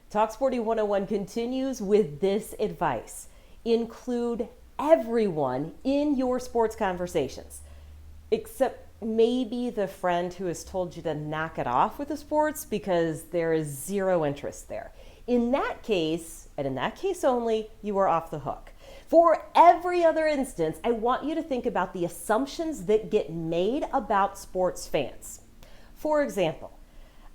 Talk Sporty 101 continues with this advice. Include everyone in your sports conversations, except maybe the friend who has told you to knock it off with the sports because there is zero interest there. In that case, and in that case only, you are off the hook. For every other instance, I want you to think about the assumptions that get made about sports fans. For example,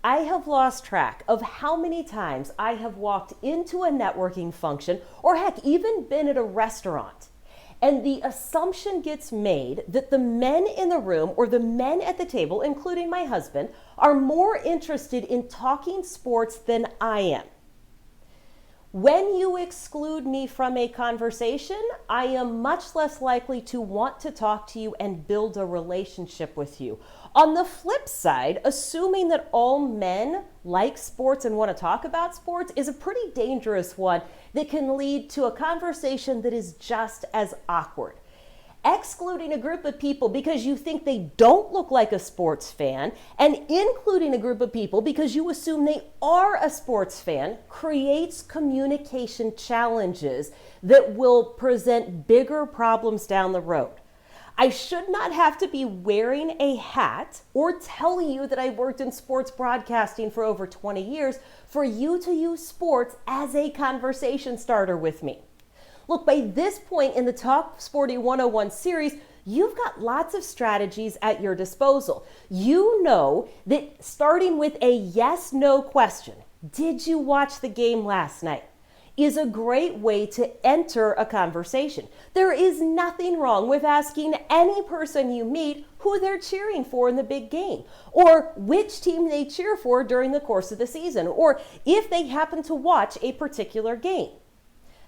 I have lost track of how many times I have walked into a networking function, or heck, even been at a restaurant, and the assumption gets made that the men in the room or the men at the table, including my husband, are more interested in talking sports than I am. When you exclude me from a conversation, I am much less likely to want to talk to you and build a relationship with you. On the flip side, assuming that all men like sports and want to talk about sports is a pretty dangerous one that can lead to a conversation that is just as awkward. Excluding a group of people because you think they don't look like a sports fan and including a group of people because you assume they are a sports fan creates communication challenges that will present bigger problems down the road. I should not have to be wearing a hat or tell you that I worked in sports broadcasting for over 20 years for you to use sports as a conversation starter with me. Look, by this point in the Talk Sporty 101 series, you've got lots of strategies at your disposal. You know that starting with a yes/no question, did you watch the game last night, is a great way to enter a conversation. There is nothing wrong with asking any person you meet who they're cheering for in the big game, or which team they cheer for during the course of the season, or if they happen to watch a particular game.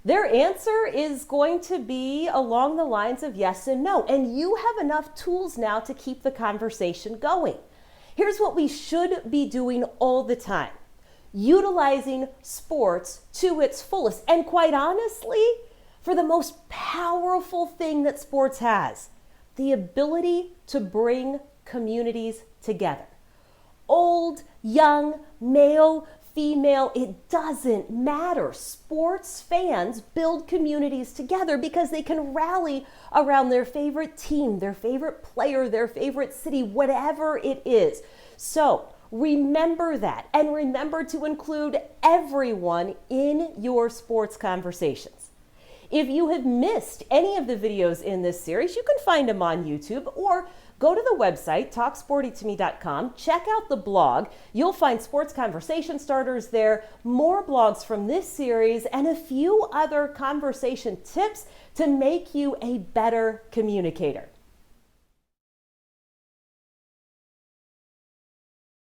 Their answer is going to be along the lines of yes and no, and you have enough tools now to keep the conversation going. Here's what we should be doing all the time. Utilizing sports to its fullest, and quite honestly, for the most powerful thing that sports has, the ability to bring communities together. Old, young, male, female, it doesn't matter. Sports fans build communities together because they can rally around their favorite team, their favorite player, their favorite city, whatever it is. So remember that, and remember to include everyone in your sports conversations. If you have missed any of the videos in this series, you can find them on YouTube or go to the website, talksportytome.com, check out the blog. You'll find sports conversation starters there, more blogs from this series, and a few other conversation tips to make you a better communicator.